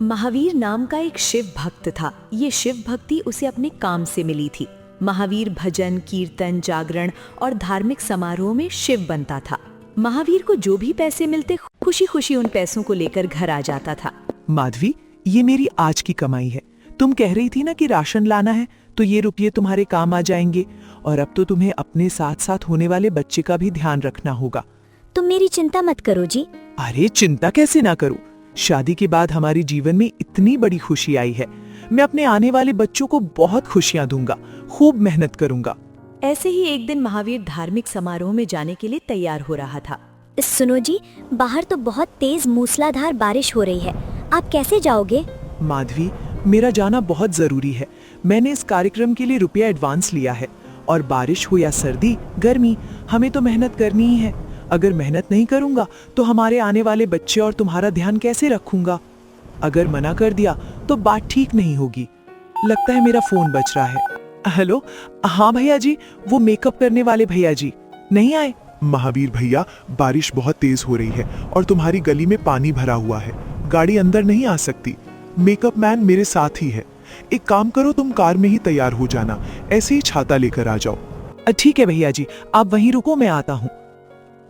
महावीर नाम का एक शिव भक्त था। ये शिव भक्ति उसे अपने काम से मिली थी। महावीर भजन, कीर्तन, जागरण और धार्मिक समारोह में शिव बनता था। महावीर को जो भी पैसे मिलते खुशी खुशी उन पैसों को लेकर घर आ जाता था। माधवी, ये मेरी आज की कमाई है। तुम कह रही थी ना कि राशन लाना है, तो ये रुपये तुम्हारे काम आ जाएंगे। और अब तो तुम्हें अपने साथ साथ होने वाले बच्चे का भी ध्यान रखना होगा। तुम मेरी चिंता मत करो जी। अरे चिंता कैसे ना करूं? शादी के बाद हमारे जीवन में इतनी बड़ी खुशी आई है। मैं अपने आने वाले बच्चों को बहुत खुशियां दूंगा, खूब मेहनत करूंगा। ऐसे ही एक दिन महावीर धार्मिक समारोह में जाने के लिए तैयार हो रहा था। सुनो जी, बाहर तो बहुत तेज मूसलाधार बारिश हो रही है। आप कैसे जाओगे? माधवी, मेरा जाना बहुत जरूरी है। मैंने इस कार्यक्रम के लिए रुपया एडवांस लिया है, और बारिश हो या सर्दी, गर्मी, हमें तो मेहनत करनी ही है। अगर मेहनत नहीं करूंगा तो हमारे आने वाले बच्चे और तुम्हारा ध्यान कैसे रखूंगा? अगर मना कर दिया तो बात ठीक नहीं होगी। लगता है मेरा फोन बज रहा है। हेलो, हाँ भैया जी, वो मेकअप करने वाले भैया जी नहीं आए? महावीर भैया, बारिश बहुत तेज हो रही है और तुम्हारी गली में पानी भरा हुआ है। गाड़ी अंदर नहीं आ सकती। मेकअप मैन मेरे साथ ही है। एक काम करो, तुम कार में ही तैयार हो जाना, ऐसे ही छाता लेकर आ जाओ। ठीक है भैया जी, आप वहीं रुको, मैं आता हूँ।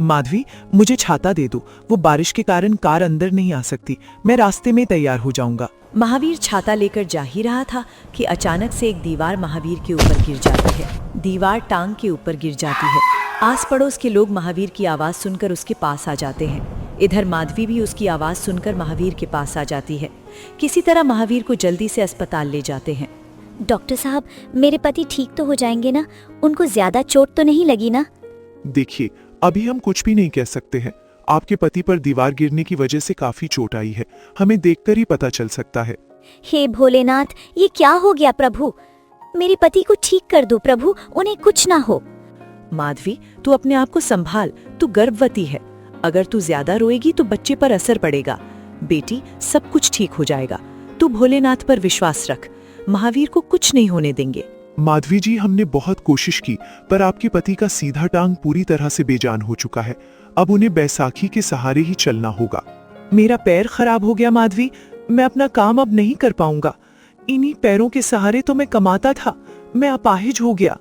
माधवी, मुझे छाता दे दो। वो बारिश के कारण कार अंदर नहीं आ सकती। मैं रास्ते में तैयार हो जाऊंगा। महावीर छाता लेकर जा ही रहा था कि अचानक से एक दीवार महावीर के ऊपर गिर जाती है। दीवार टांग के ऊपर गिर जाती है। आस पड़ोस के लोग महावीर की आवाज सुनकर उसके पास आ जाते हैं। इधर माधवी भी उसकी आवाज सुनकर महावीर के पास आ जाती है। किसी तरह महावीर को जल्दी से अस्पताल ले जाते हैं। डॉक्टर साहब, मेरे पति ठीक तो हो जाएंगे ना? उनको ज्यादा चोट तो नहीं लगी ना? देखिए, अभी हम कुछ भी नहीं कह सकते हैं। आपके पति पर दीवार गिरने की वजह से काफी चोट आई है। हमें देखकर ही पता चल सकता है। हे भोलेनाथ, ये क्या हो गया प्रभु? मेरे पति को ठीक कर दो प्रभु, उन्हें कुछ ना हो। माधवी, तू अपने आप को संभाल। तू गर्भवती है। अगर तू ज्यादा रोएगी तो बच्चे पर असर पड़ेगा। बेटी, सब कुछ ठीक हो जाएगा। तू भोलेनाथ पर विश्वास रख। महावीर को कुछ नहीं होने देंगे। माधवी जी, हमने बहुत कोशिश की, पर आपके पति का सीधा टांग पूरी तरह से बेजान हो चुका है। अब उन्हें बैसाखी के सहारे ही चलना होगा। मेरा पैर खराब हो गया माधवी, मैं अपना काम अब नहीं कर पाऊंगा। इन्हीं पैरों के सहारे तो मैं कमाता था। मैं अपाहिज हो गया।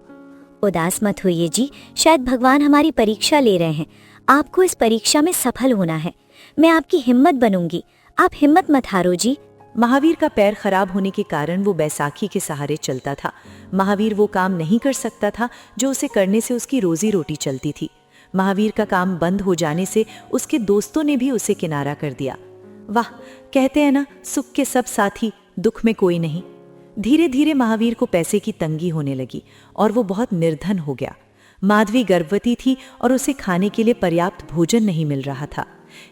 उदास मत होइए जी, शायद भगवान हमारी परीक्षा ले रहे हैं। आपको इस परीक्षा में सफल होना है। मैं आपकी हिम्मत बनूंगी, आप हिम्मत मत हारो जी। महावीर का पैर खराब होने के कारण वो बैसाखी के सहारे चलता था। महावीर वो काम नहीं कर सकता था जो उसे करने से उसकी रोजी रोटी चलती थी। महावीर का काम बंद हो जाने से उसके दोस्तों ने भी उसे किनारा कर दिया। वाह, कहते हैं ना, सुख के सब साथी, दुख में कोई नहीं। धीरे धीरे महावीर को पैसे की तंगी होने लगी और वो बहुत निर्धन हो गया। माधवी गर्भवती थी और उसे खाने के लिए पर्याप्त भोजन नहीं मिल रहा था।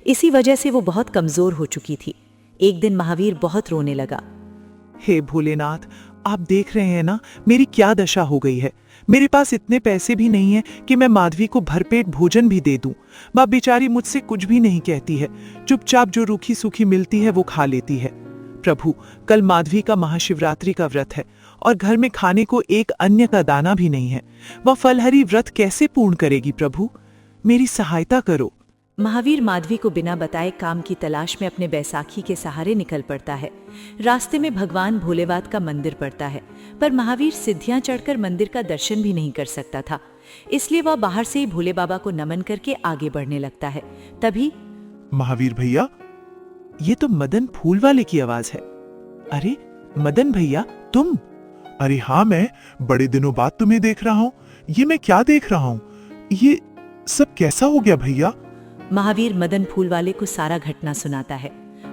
इसी वजह से वो बहुत कमजोर हो चुकी थी। एक दिन महावीर बहुत रोने लगा। हे भोलेनाथ, आप देख रहे हैं ना मेरी क्या दशा हो गई है। मेरे पास इतने पैसे भी नहीं है कि मैं माधवी को भरपेट भोजन भी दे दूं। बाप बेचारी मुझसे कुछ भी नहीं कहती है, चुपचाप जो रूखी सूखी मिलती है वो खा लेती है। प्रभु, कल माधवी का महाशिवरात्रि का व्रत है और घर में खाने को एक अन्य का दाना भी नहीं है। वह फलहरी व्रत कैसे पूर्ण करेगी? प्रभु, मेरी सहायता करो। महावीर माधवी को बिना बताए काम की तलाश में अपने बैसाखी के सहारे निकल पड़ता है। रास्ते में भगवान भोलेनाथ का मंदिर पड़ता है, पर महावीर सीढ़ियां चढ़कर मंदिर का दर्शन भी नहीं कर सकता था। इसलिए वह बाहर से ही भोले बाबा को नमन करके आगे बढ़ने लगता है। तभी महावीर भैया, ये तो मदन फूल वाले की आवाज है। अरे मदन भैया, तुम? अरे हाँ, मैं बड़े दिनों बाद तुम्हें देख रहा हूँ। ये मैं क्या देख रहा हूँ? ये सब कैसा हो गया भैया? महावीर मदन फूल वाले को सारा घटना सुनाता है।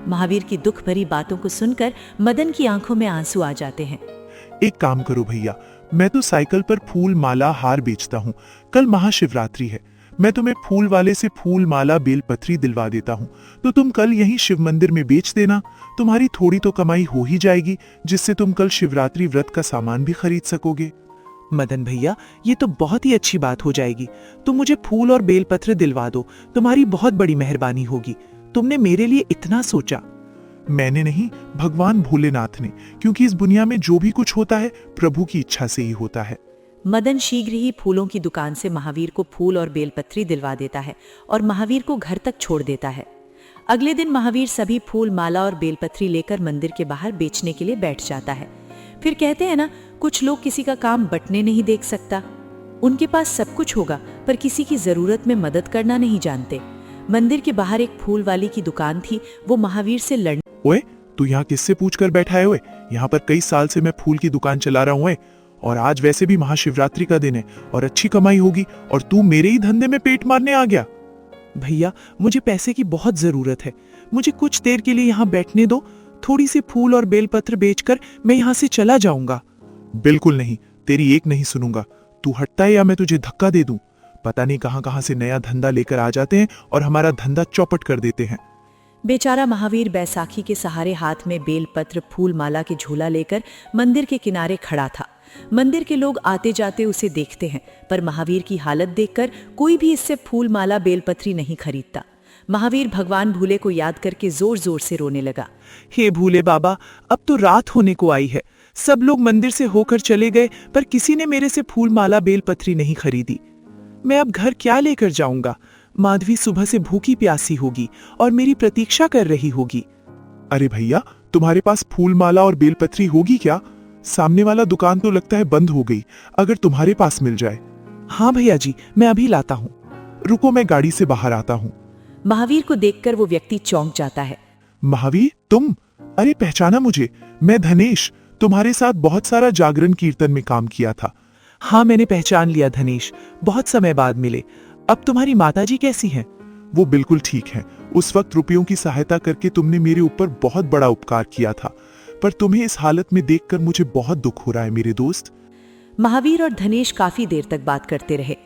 महावीर की दुख भरी बातों को सुनकर मदन की आंखों में आंसू आ जाते हैं। एक काम करो भैया, मैं तो साइकिल पर फूल, माला, हार बेचता हूँ। कल महाशिवरात्रि है। मैं तुम्हें फूल वाले से फूल, माला, बेलपत्री दिलवा देता हूँ, तो तुम कल यहीं शिव मंदिर में बेच देना। तुम्हारी थोड़ी तो कमाई हो ही जाएगी, जिससे तुम कल शिवरात्रि व्रत का सामान भी खरीद सकोगे। मदन भैया, ये तो बहुत ही अच्छी बात हो जाएगी। तुम मुझे फूल और बेलपत्र दिलवा दो, तुम्हारी बहुत बड़ी मेहरबानी होगी। तुमने मेरे लिए इतना सोचा। मैंने नहीं, भगवान भोलेनाथ ने, क्योंकि इस दुनिया में जो भी कुछ होता है प्रभु की इच्छा से ही होता है। मदन शीघ्र ही फूलों की दुकान से महावीर को फूल और बेलपत्री दिलवा देता है और महावीर को घर तक छोड़ देता है। अगले दिन महावीर सभी फूल माला और बेलपत्री लेकर मंदिर के बाहर बेचने के लिए बैठ जाता है। फिर कहते हैं ना, कुछ लोग किसी का काम बंटने नहीं देख सकता। उनके पास सब कुछ होगा पर किसी की जरूरत में मदद करना नहीं जानते। मंदिर के बाहर एक फूल वाली की दुकान थी। वो महावीर से लड़ ओए, तू यहाँ किससे पूछ कर बैठा है? ओए, यहाँ पर कई साल से मैं फूल की दुकान चला रहा हूँ, और आज वैसे भी महाशिवरात्रि का दिन है और अच्छी कमाई होगी, और तू मेरे ही धंधे में पेट मारने आ गया। भैया, मुझे पैसे की बहुत जरूरत है। मुझे कुछ देर के लिए यहाँ बैठने दो। थोड़ी सी फूल और बेलपत्र बेचकर मैं यहाँ से चला जाऊंगा। बिल्कुल नहीं, तेरी एक नहीं सुनूंगा। तू हटता है या मैं तुझे धक्का दे दूं। पता नहीं कहां कहां से नया धंधा लेकर आ जाते हैं और हमारा धंधा चौपट कर देते हैं। बेचारा महावीर बैसाखी के सहारे हाथ में बेलपत्र फूल माला के झोला लेकर मंदिर के किनारे खड़ा था। मंदिर के लोग आते जाते उसे देखते हैं, पर महावीर की हालत देखकर कोई भी इससे फूल माला बेलपत्री नहीं खरीदता। महावीर भगवान भूले को याद करके जोर जोर से रोने लगा। हे भूले बाबा, अब तो रात होने को आई है। सब लोग मंदिर से होकर चले गए, पर किसी ने मेरे से फूल माला बेलपत्री नहीं खरीदी। मैं अब घर क्या लेकर जाऊंगा? माधवी सुबह से भूखी प्यासी होगी और मेरी प्रतीक्षा कर रही होगी। अरे भैया, तुम्हारे पास फूल माला और बेलपत्री होगी क्या? सामने वाला दुकान तो लगता है बंद हो गई। अगर तुम्हारे पास मिल जाए। हाँ भैया जी, मैं अभी लाता हूँ। रुको, मैं गाड़ी से बाहर आता हूँ। महावीर को देखकर वो व्यक्ति चौंक जाता है। महावीर, तुम? अरे पहचाना मुझे? मैं धनेश, तुम्हारे साथ बहुत सारा जागरण कीर्तन में काम किया था। हाँ, मैंने पहचान लिया धनेश, बहुत समय बाद मिले। अब तुम्हारी माताजी कैसी हैं? वो बिल्कुल ठीक है। उस वक्त रुपयों की सहायता करके तुमने मेरे ऊपर बहुत बड़ा उपकार किया था, पर तुम्हें इस हालत में देखकर मुझे बहुत दुख हो रहा है मेरे दोस्त। महावीर और धनेश काफी देर तक बात करते रहे।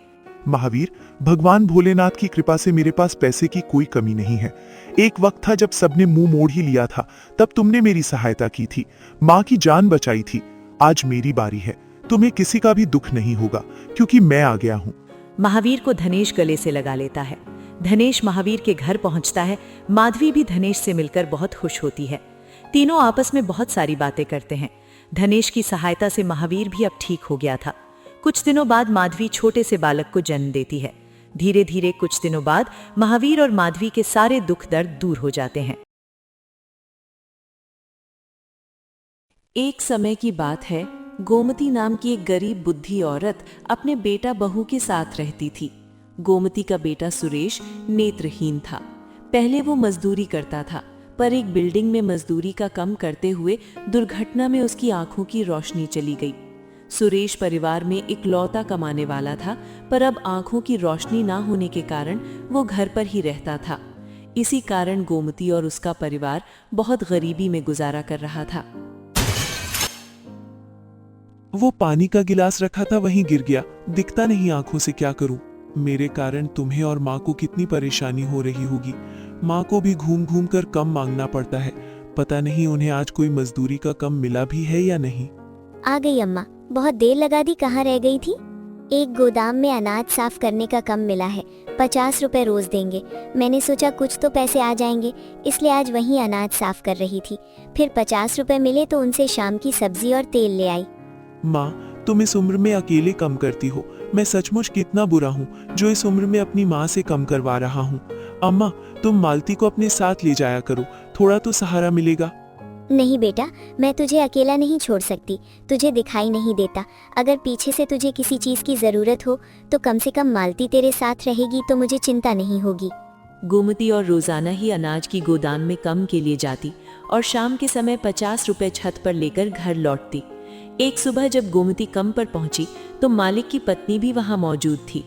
महावीर, भगवान भोलेनाथ की कृपा से मेरे पास पैसे की कोई कमी नहीं है। एक वक्त था जब सबने मुंह मोड़ ही लिया था, तब तुमने मेरी सहायता की थी, माँ की जान बचाई थी। आज मेरी बारी है। तुम्हें किसी का भी दुख नहीं होगा, क्योंकि मैं आ गया हूँ। महावीर को धनेश गले से लगा लेता है। धनेश महावीर के घर पहुंचता है। माधवी भी धनेश से मिलकर बहुत खुश होती है। तीनों आपस में बहुत सारी बातें करते हैं। धनेश की सहायता से महावीर भी अब ठीक हो गया था। कुछ दिनों बाद माधवी छोटे से बालक को जन्म देती है। धीरे धीरे कुछ दिनों बाद महावीर और माधवी के सारे दुख दर्द दूर हो जाते हैं। एक समय की बात है, गोमती नाम की एक गरीब बुद्धि औरत अपने बेटा बहू के साथ रहती थी। गोमती का बेटा सुरेश नेत्रहीन था। पहले वो मजदूरी करता था, पर एक बिल्डिंग में मजदूरी का काम करते हुए दुर्घटना में उसकी आंखों की रोशनी चली गई। सुरेश परिवार में इकलौता कमाने वाला था, पर अब आंखों की रोशनी ना होने के कारण वो घर पर ही रहता था। इसी कारण गोमती और उसका परिवार बहुत गरीबी में गुजारा कर रहा था। वो पानी का गिलास रखा था, वहीं गिर गया। दिखता नहीं आंखों से, क्या करूं? मेरे कारण तुम्हें और माँ को कितनी परेशानी हो रही होगी। माँ को भी घूम घूम कर कम मांगना पड़ता है। पता नहीं उन्हें आज कोई मजदूरी का कम मिला भी है या नहीं। आ गई अम्मा, बहुत देर लगा दी, कहाँ रह गई थी? एक गोदाम में अनाज साफ करने का कम मिला है, 50 रुपए रोज देंगे। मैंने सोचा कुछ तो पैसे आ जाएंगे, इसलिए आज वहीं अनाज साफ कर रही थी। फिर 50 रुपए मिले तो उनसे शाम की सब्जी और तेल ले आई। माँ, तुम इस उम्र में अकेले कम करती हो। मैं सचमुच कितना बुरा हूँ जो इस उम्र में अपनी माँ से कम करवा रहा हूँ। अम्मा, तुम मालती को अपने साथ ले जाया करो, थोड़ा तो सहारा मिलेगा। नहीं बेटा, मैं तुझे अकेला नहीं छोड़ सकती। तुझे दिखाई नहीं देता। अगर पीछे से तुझे किसी चीज की जरूरत हो तो कम से कम मालती तेरे साथ रहेगी, तो मुझे चिंता नहीं होगी। गोमती और रोजाना ही अनाज की गोदाम में कम के लिए जाती और शाम के समय 50 रुपए छत पर लेकर घर लौटती। एक सुबह जब गोमती कम पर पहुंची तो मालिक की पत्नी भी वहां मौजूद थी।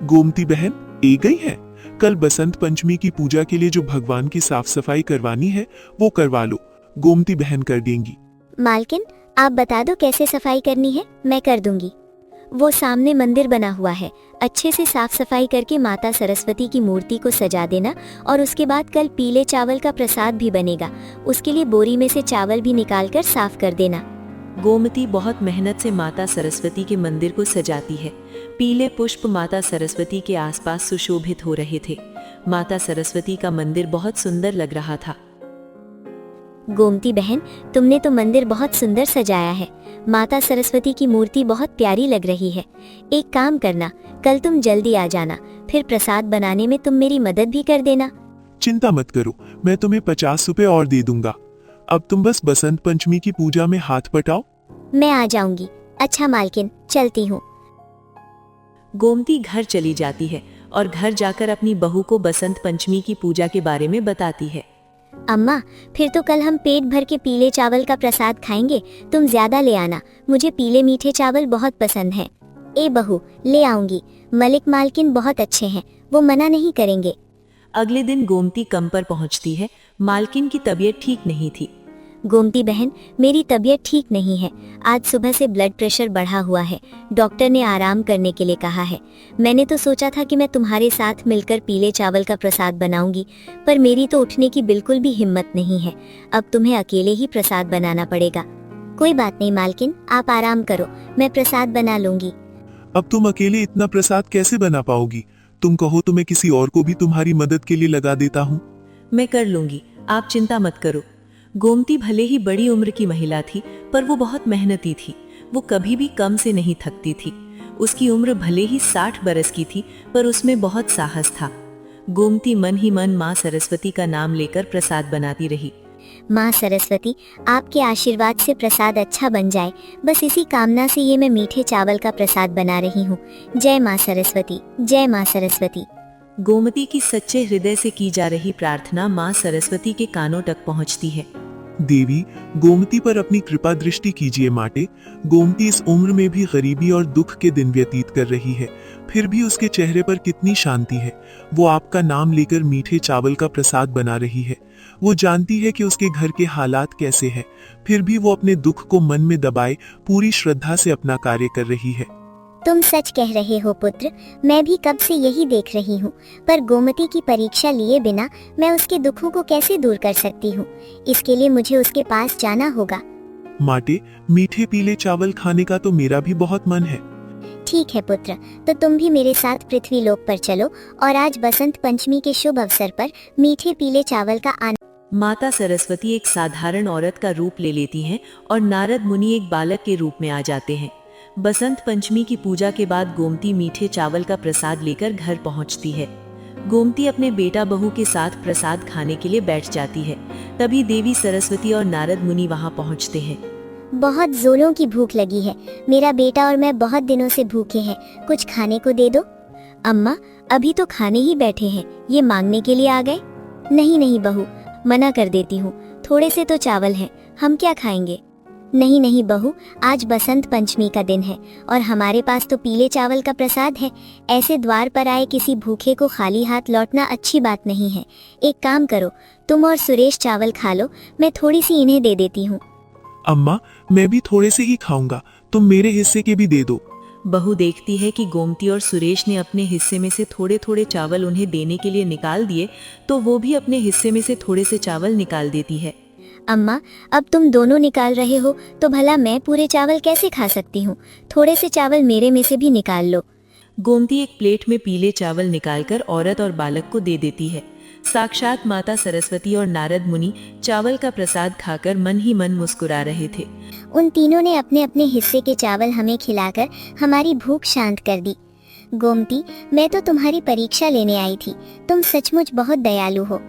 गोमती बहन, ए गई है? कल बसंत पंचमी की पूजा के लिए जो भगवान की साफ सफाई करवानी है वो करवा लो। गोमती बहन कर देंगी। मालकिन, आप बता दो कैसे सफाई करनी है, मैं कर दूंगी। वो सामने मंदिर बना हुआ है, अच्छे से साफ सफाई करके माता सरस्वती की मूर्ति को सजा देना, और उसके बाद कल पीले चावल का प्रसाद भी बनेगा। उसके लिए बोरी में से चावल भी निकालकर साफ कर देना। गोमती बहुत मेहनत से माता सरस्वती के मंदिर को सजाती है। पीले पुष्प माता सरस्वती के आसपास सुशोभित हो रहे थे। माता सरस्वती का मंदिर बहुत सुंदर लग रहा था। गोमती बहन, तुमने तो मंदिर बहुत सुंदर सजाया है। माता सरस्वती की मूर्ति बहुत प्यारी लग रही है। एक काम करना, कल तुम जल्दी आ जाना, फिर प्रसाद बनाने में तुम मेरी मदद भी कर देना। चिंता मत करो, मैं तुम्हें 50 रुपए और दे दूंगा। अब तुम बस बसंत पंचमी की पूजा में हाथ बटाओ। मैं आ जाऊंगी। अच्छा मालकिन, चलती हूँ। गोमती घर चली जाती है और घर जाकर अपनी बहू को बसंत पंचमी की पूजा के बारे में बताती है। अम्मा, फिर तो कल हम पेट भर के पीले चावल का प्रसाद खाएंगे। तुम ज्यादा ले आना, मुझे पीले मीठे चावल बहुत पसंद हैं। ए बहू, ले आऊंगी। मलिक मालकिन बहुत अच्छे हैं, वो मना नहीं करेंगे। अगले दिन गोमती कम पर पहुंचती है। मालकिन की तबीयत ठीक नहीं थी। गोमती बहन, मेरी तबीयत ठीक नहीं है। आज सुबह से ब्लड प्रेशर बढ़ा हुआ है। डॉक्टर ने आराम करने के लिए कहा है। मैंने तो सोचा था कि मैं तुम्हारे साथ मिलकर पीले चावल का प्रसाद बनाऊंगी, पर मेरी तो उठने की बिल्कुल भी हिम्मत नहीं है। अब तुम्हें अकेले ही प्रसाद बनाना पड़ेगा। कोई बात नहीं मालकिन, आप आराम करो, मैं प्रसाद बना लूंगी। अब तुम अकेले इतना प्रसाद कैसे बना पाओगी? तुम कहो तो मैं किसी और को भी तुम्हारी मदद के लिए लगा देता हूँ। मैं कर लूंगी, आप चिंता मत करो। गोमती भले ही बड़ी उम्र की महिला थी, पर वो बहुत मेहनती थी। वो कभी भी कम से नहीं थकती थी। उसकी उम्र भले ही 60 बरस की थी, पर उसमें बहुत साहस था। गोमती मन ही मन माँ सरस्वती का नाम लेकर प्रसाद बनाती रही। माँ सरस्वती, आपके आशीर्वाद से प्रसाद अच्छा बन जाए, बस इसी कामना से ये मैं मीठे चावल का प्रसाद बना रही हूँ। जय माँ सरस्वती, जय माँ सरस्वती। गोमती की सच्चे हृदय से की जा रही प्रार्थना माँ सरस्वती के कानों तक पहुँचती है। देवी, गोमती पर अपनी कृपा दृष्टि कीजिए माटे। गोमती इस उम्र में भी गरीबी और दुख के दिन व्यतीत कर रही है, फिर भी उसके चेहरे पर कितनी शांति है। वो आपका नाम लेकर मीठे चावल का प्रसाद बना रही है। वो जानती है कि उसके घर के हालात कैसे हैं, फिर भी वो अपने दुख को मन में दबाए पूरी श्रद्धा से अपना कार्य कर रही है। तुम सच कह रहे हो पुत्र, मैं भी कब से यही देख रही हूँ, पर गोमती की परीक्षा लिए बिना मैं उसके दुखों को कैसे दूर कर सकती हूँ। इसके लिए मुझे उसके पास जाना होगा। माटे, मीठे पीले चावल खाने का तो मेरा भी बहुत मन है। ठीक है पुत्र, तो तुम भी मेरे साथ पृथ्वी लोक पर चलो और आज बसंत पंचमी के शुभ अवसर पर मीठे पीले चावल का आनंद। माता सरस्वती एक साधारण औरत का रूप ले लेती हैं और नारद मुनि एक बालक के रूप में आ जाते हैं। बसंत पंचमी की पूजा के बाद गोमती मीठे चावल का प्रसाद लेकर घर पहुंचती है। गोमती अपने बेटा बहू के साथ प्रसाद खाने के लिए बैठ जाती है। तभी देवी सरस्वती और नारद मुनि वहां पहुंचते हैं। बहुत जोरों की भूख लगी है। मेरा बेटा और मैं बहुत दिनों से भूखे हैं, कुछ खाने को दे दो। अम्मा, अभी तो खाने ही बैठे हैं, ये मांगने के लिए आ गए? नहीं नहीं बहू, मना कर देती हूँ, थोड़े से तो चावल हैं, हम क्या खाएंगे? नहीं नहीं बहू, आज बसंत पंचमी का दिन है और हमारे पास तो पीले चावल का प्रसाद है। ऐसे द्वार पर आए किसी भूखे को खाली हाथ लौटना अच्छी बात नहीं है। एक काम करो, तुम और सुरेश चावल खा लो, मैं थोड़ी सी इन्हें दे देती हूँ। अम्मा, मैं भी थोड़े से ही खाऊंगा, तुम मेरे हिस्से के भी दे दो। बहू देखती है कि गोमती और सुरेश ने अपने हिस्से में से थोड़े थोड़े चावल उन्हें देने के लिए निकाल दिए, तो वो भी अपने हिस्से में से थोड़े से चावल निकाल देती है। अम्मा, अब तुम दोनों निकाल रहे हो तो भला मैं पूरे चावल कैसे खा सकती हूँ? थोड़े से चावल मेरे में से भी निकाल लो। गोमती एक प्लेट में पीले चावल निकालकर औरत और बालक को दे देती है। साक्षात माता सरस्वती और नारद मुनि चावल का प्रसाद खाकर मन ही मन मुस्कुरा रहे थे। उन तीनों ने अपने अपने हिस्से के चावल हमें खिलाकर हमारी भूख शांत कर दी। गोमती, मैं तो तुम्हारी परीक्षा लेने आई थी, तुम सचमुच बहुत दयालु हो।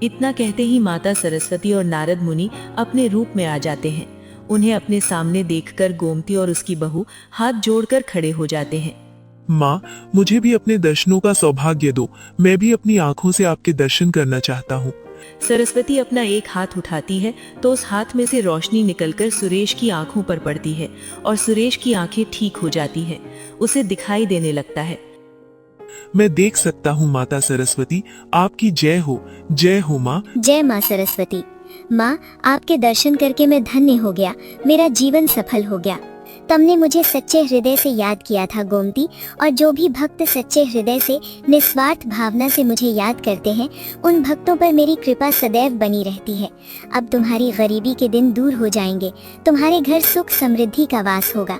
इतना कहते ही माता सरस्वती और नारद मुनि अपने रूप में आ जाते हैं। उन्हें अपने सामने देखकर गोमती और उसकी बहू हाथ जोड़कर खड़े हो जाते हैं। माँ, मुझे भी अपने दर्शनों का सौभाग्य दो, मैं भी अपनी आंखों से आपके दर्शन करना चाहता हूँ। सरस्वती अपना एक हाथ उठाती है तो उस हाथ में से रोशनी निकलकर सुरेश की आंखों पर पड़ती है और सुरेश की आंखें ठीक हो जाती हैं। उसे दिखाई देने लगता है। मैं देख सकता हूँ माता सरस्वती, आपकी जय हो माँ। जय माँ सरस्वती। माँ, आपके दर्शन करके मैं धन्य हो गया, मेरा जीवन सफल हो गया। तुमने मुझे सच्चे हृदय से याद किया था गोमती, और जो भी भक्त सच्चे हृदय से निस्वार्थ भावना से मुझे याद करते हैं, उन भक्तों पर मेरी कृपा सदैव बनी रहती है। अब तुम्हारी गरीबी के दिन दूर हो जाएंगे, तुम्हारे घर सुख समृद्धि का वास होगा।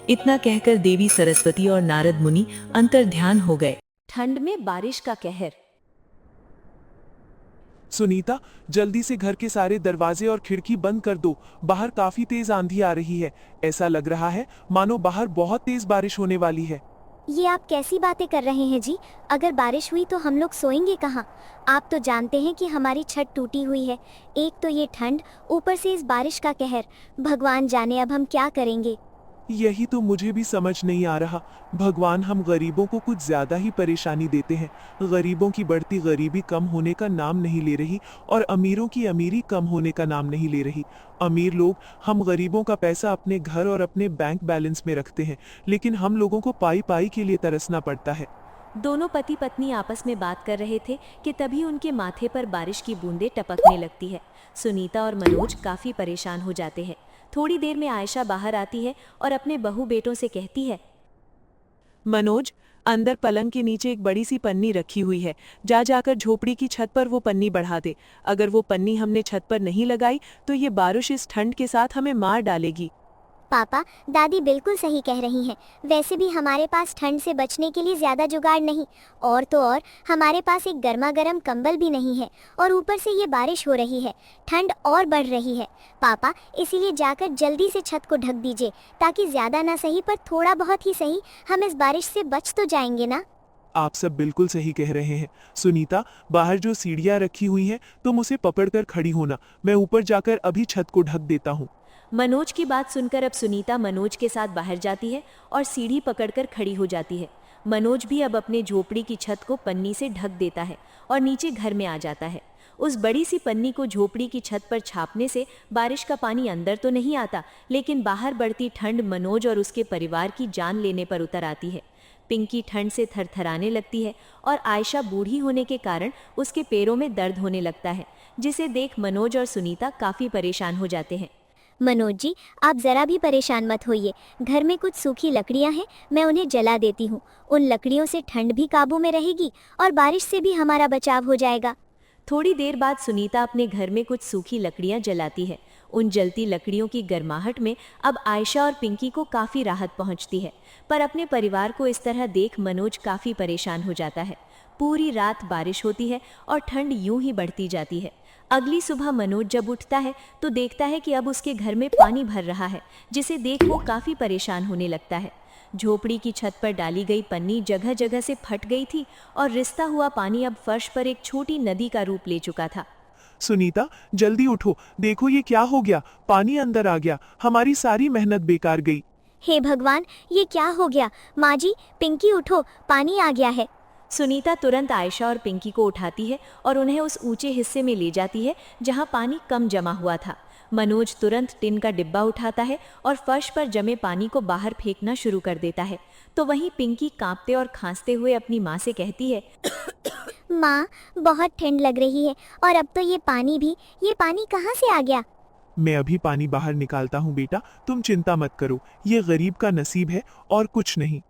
इतना कहकर देवी सरस्वती और नारद मुनि अंतर्ध्यान हो गए। ठंड में बारिश का कहर। सुनीता, जल्दी से घर के सारे दरवाजे और खिड़की बंद कर दो, बाहर काफी तेज आंधी आ रही है। ऐसा लग रहा है मानो बाहर बहुत तेज बारिश होने वाली है। ये आप कैसी बातें कर रहे हैं जी? अगर बारिश हुई तो हम लोग सोएंगे कहाँ? आप तो जानते हैं कि हमारी छत टूटी हुई है। एक तो ये ठंड, ऊपर से इस बारिश का कहर। भगवान जाने अब हम क्या करेंगे। यही तो मुझे भी समझ नहीं आ रहा। भगवान हम गरीबों को कुछ ज्यादा ही परेशानी देते हैं। गरीबों की बढ़ती गरीबी कम होने का नाम नहीं ले रही और अमीरों की अमीरी कम होने का नाम नहीं ले रही। अमीर लोग हम गरीबों का पैसा अपने घर और अपने बैंक बैलेंस में रखते हैं, लेकिन हम लोगों को पाई पाई के लिए तरसना पड़ता है। दोनों पति पत्नी आपस में बात कर रहे थे कि तभी उनके माथे पर बारिश की बूंदें टपकने लगती है। सुनीता और मनोज काफी परेशान हो जाते हैं। थोड़ी देर में आयशा बाहर आती है और अपने बहू बेटों से कहती है, मनोज, अंदर पलंग के नीचे एक बड़ी सी पन्नी रखी हुई है। जाकर झोपड़ी की छत पर वो पन्नी बढ़ा दे। अगर वो पन्नी हमने छत पर नहीं लगाई तो ये बारिश इस ठंड के साथ हमें मार डालेगी। पापा, दादी बिल्कुल सही कह रही हैं। वैसे भी हमारे पास ठंड से बचने के लिए ज़्यादा जुगाड़ नहीं, और तो और हमारे पास एक गर्मा गर्म कंबल भी नहीं है, और ऊपर से ये बारिश हो रही है, ठंड और बढ़ रही है। पापा, इसीलिए जाकर जल्दी से छत को ढक दीजिए, ताकि ज़्यादा ना सही पर थोड़ा बहुत ही सही हम इस बारिश से बच तो जाएंगे ना। आप सब बिल्कुल सही कह रहे हैं। सुनीता, बाहर जो सीढ़ियां रखी हुई हैं, तुम उसे पकड़कर खड़ी होना। मैं ऊपर जाकर अभी छत को ढक देता हूँ। मनोज की बात सुनकर अब सुनीता मनोज के साथ बाहर जाती है और सीढ़ी पकड़कर खड़ी हो जाती है। मनोज भी अब अपने झोपड़ी की छत को पन्नी से ढक देता है और नीचे घर में आ जाता है। उस बड़ी सी पन्नी को झोपड़ी की छत पर छापने से बारिश का पानी अंदर तो नहीं आता, लेकिन बाहर बढ़ती ठंड मनोज और उसके परिवार की जान लेने पर उतर आती है। पिंकी ठंड से थरथराने लगती है और आयशा बूढ़ी होने के कारण उसके पैरों में दर्द होने लगता है, जिसे देख मनोज और सुनीता काफी परेशान हो जाते हैं। मनोज जी, आप ज़रा भी परेशान मत होइए। घर में कुछ सूखी लकड़ियां हैं, मैं उन्हें जला देती हूँ। उन लकड़ियों से ठंड भी काबू में रहेगी और बारिश से भी हमारा बचाव हो जाएगा। थोड़ी देर बाद सुनीता अपने घर में कुछ सूखी लकड़ियां जलाती है। उन जलती लकड़ियों की गर्माहट में अब आयशा और पिंकी को काफी राहत पहुंचती है, पर अपने परिवार को इस तरह देख मनोज काफी परेशान हो जाता है। पूरी रात बारिश होती है और ठंड यूं ही बढ़ती जाती है। अगली सुबह मनोज जब उठता है तो देखता है कि अब उसके घर में पानी भर रहा है, जिसे देख वो काफी परेशान होने लगता है। झोपड़ी की छत पर डाली गई पन्नी जगह जगह से फट गई थी और रिसता हुआ पानी अब फर्श पर एक छोटी नदी का रूप ले चुका था। सुनीता, जल्दी उठो, देखो ये क्या हो गया। पानी अंदर आ गया, हमारी सारी मेहनत बेकार गई। हे भगवान, ये क्या हो गया? माँ जी, पिंकी उठो, पानी आ गया है। सुनीता तुरंत आयशा और पिंकी को उठाती है और उन्हें उस ऊंचे हिस्से में ले जाती है जहां पानी कम जमा हुआ था। मनोज तुरंत टिन का डिब्बा उठाता है और फर्श पर जमे पानी को बाहर फेंकना शुरू कर देता है। तो वहीं पिंकी कांपते और खांसते हुए अपनी माँ से कहती है, माँ, बहुत ठंड लग रही है, और अब तो ये पानी कहाँ से आ गया? मैं अभी पानी बाहर निकालता हूँ बेटा, तुम चिंता मत करो। ये गरीब का नसीब है और कुछ नहीं।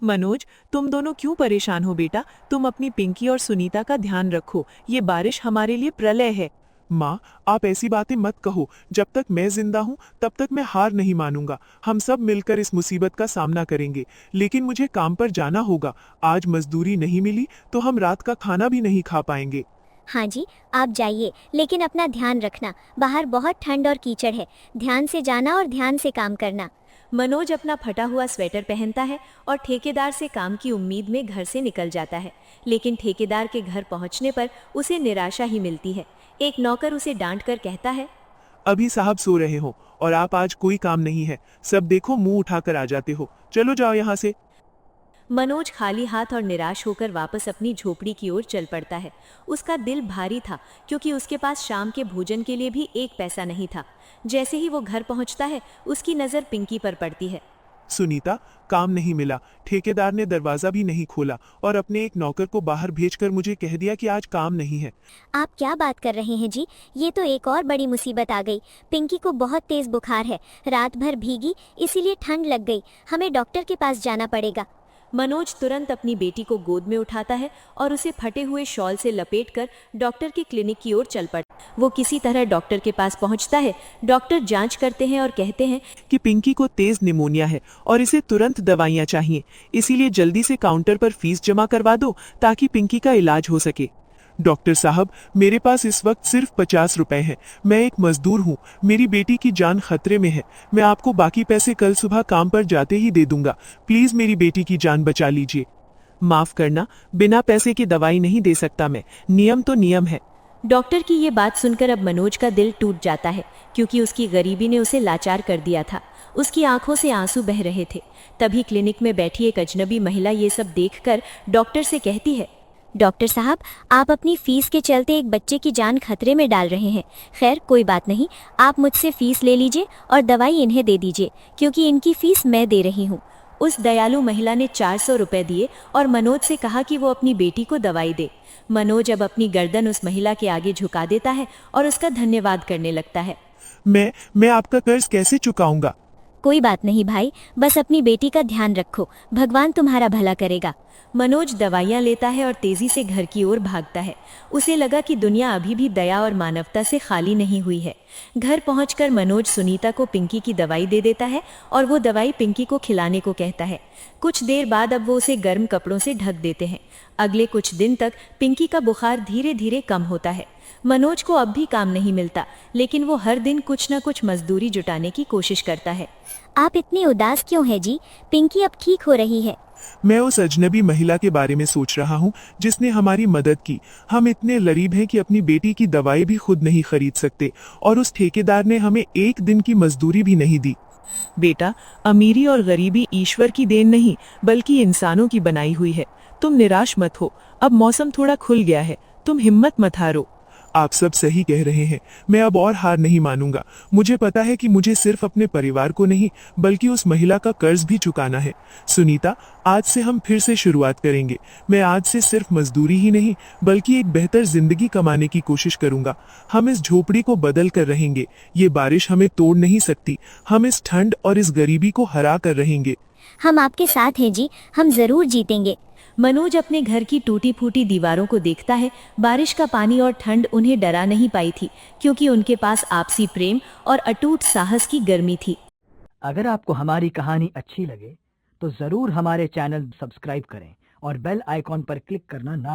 मनोज, तुम दोनों क्यों परेशान हो बेटा? तुम अपनी पिंकी और सुनीता का ध्यान रखो। ये बारिश हमारे लिए प्रलय है। माँ, आप ऐसी बातें मत कहो। जब तक मैं जिंदा हूँ तब तक मैं हार नहीं मानूंगा। हम सब मिलकर इस मुसीबत का सामना करेंगे, लेकिन मुझे काम पर जाना होगा। आज मजदूरी नहीं मिली तो हम रात का खाना भी नहीं खा पाएंगे। हाँ जी, आप जाइए, लेकिन अपना ध्यान रखना। बाहर बहुत ठंड और कीचड़ है। ध्यान से जाना और ध्यान से काम करना। मनोज अपना फटा हुआ स्वेटर पहनता है और ठेकेदार से काम की उम्मीद में घर से निकल जाता है, लेकिन ठेकेदार के घर पहुंचने पर उसे निराशा ही मिलती है। एक नौकर उसे डांटकर कहता है, अभी साहब सो रहे हो और आप आज कोई काम नहीं है। सब देखो मुंह उठाकर आ जाते हो। चलो जाओ यहाँ से। मनोज खाली हाथ और निराश होकर वापस अपनी झोपड़ी की ओर चल पड़ता है। उसका दिल भारी था, क्योंकि उसके पास शाम के भोजन के लिए भी एक पैसा नहीं था। जैसे ही वो घर पहुंचता है, उसकी नजर पिंकी पर पड़ती है। सुनीता, काम नहीं मिला। ठेकेदार ने दरवाजा भी नहीं खोला और अपने एक नौकर को बाहर भेजकर मुझे कह दिया कि आज काम नहीं है। आप क्या बात कर रहे हैं जी? ये तो एक और बड़ी मुसीबत आ गई। पिंकी को बहुत तेज बुखार है, रात भर भीगी, इसीलिए ठंड लग गई। हमें डॉक्टर के पास जाना पड़ेगा। मनोज तुरंत अपनी बेटी को गोद में उठाता है और उसे फटे हुए शॉल से लपेटकर डॉक्टर के क्लिनिक की ओर चल पड़ता है। वो किसी तरह डॉक्टर के पास पहुंचता है। डॉक्टर जांच करते हैं और कहते हैं कि पिंकी को तेज निमोनिया है और इसे तुरंत दवाइयाँ चाहिए। इसीलिए जल्दी से काउंटर पर फीस जमा करवा दो ताकि पिंकी का इलाज हो सके। डॉक्टर साहब, मेरे पास इस वक्त सिर्फ 50 रुपए हैं। मैं एक मजदूर हूँ, मेरी बेटी की जान खतरे में है। मैं आपको बाकी पैसे कल सुबह काम पर जाते ही दे दूंगा। प्लीज मेरी बेटी की जान बचा लीजिए। माफ करना, बिना पैसे की दवाई नहीं दे सकता मैं। नियम तो नियम है। डॉक्टर की ये बात सुनकर अब मनोज का दिल टूट जाता है, क्योंकि उसकी गरीबी ने उसे लाचार कर दिया था। उसकी आंखों से आंसू बह रहे थे। तभी क्लिनिक में बैठी एक अजनबी महिला ये सब देखकर डॉक्टर से कहती है, डॉक्टर साहब, आप अपनी फीस के चलते एक बच्चे की जान खतरे में डाल रहे हैं। खैर कोई बात नहीं, आप मुझसे फीस ले लीजिए और दवाई इन्हें दे दीजिए, क्योंकि इनकी फीस मैं दे रही हूँ। उस दयालु महिला ने 400 रुपए दिए और मनोज से कहा कि वो अपनी बेटी को दवाई दे। मनोज अब अपनी गर्दन उस महिला के आगे झुका देता है और उसका धन्यवाद करने लगता है। मैं आपका कर्ज कैसे चुकाऊंगा? कोई बात नहीं भाई, बस अपनी बेटी का ध्यान रखो, भगवान तुम्हारा भला करेगा। मनोज दवाइयां लेता है और तेजी से घर की ओर भागता है। उसे लगा कि दुनिया अभी भी दया और मानवता से खाली नहीं हुई है। घर पहुंचकर मनोज सुनीता को पिंकी की दवाई दे देता है और वो दवाई पिंकी को खिलाने को कहता है। कुछ देर बाद अब वो उसे गर्म कपड़ों से ढक देते हैं। अगले कुछ दिन तक पिंकी का बुखार धीरे धीरे कम होता है। मनोज को अब भी काम नहीं मिलता, लेकिन वो हर दिन कुछ न कुछ मजदूरी जुटाने की कोशिश करता है। आप इतने उदास क्यों हैं जी? पिंकी अब ठीक हो रही है। मैं उस अजनबी महिला के बारे में सोच रहा हूँ जिसने हमारी मदद की। हम इतने गरीब हैं कि अपनी बेटी की दवाई भी खुद नहीं खरीद सकते, और उस ठेकेदार ने हमें एक दिन की मजदूरी भी नहीं दी। बेटा, अमीरी और गरीबी ईश्वर की देन नहीं, बल्कि इंसानों की बनाई हुई है। तुम निराश मत हो, अब मौसम थोड़ा खुल गया है, तुम हिम्मत मत हारो। आप सब सही कह रहे हैं। मैं अब और हार नहीं मानूंगा। मुझे पता है कि मुझे सिर्फ अपने परिवार को नहीं, बल्कि उस महिला का कर्ज भी चुकाना है। सुनीता, आज से हम फिर से शुरुआत करेंगे। मैं आज से सिर्फ मजदूरी ही नहीं, बल्कि एक बेहतर जिंदगी कमाने की कोशिश करूंगा। हम इस झोपड़ी को बदल कर रहेंगे। ये बारिश हमें तोड़ नहीं सकती। हम इस ठंड और इस गरीबी को हरा कर रहेंगे। हम आपके साथ हैं जी, हम जरूर जीतेंगे। मनोज अपने घर की टूटी फूटी दीवारों को देखता है। बारिश का पानी और ठंड उन्हें डरा नहीं पाई थी, क्योंकि उनके पास आपसी प्रेम और अटूट साहस की गर्मी थी। अगर आपको हमारी कहानी अच्छी लगे तो जरूर हमारे चैनल सब्सक्राइब करें और बेल आइकॉन पर क्लिक करना ना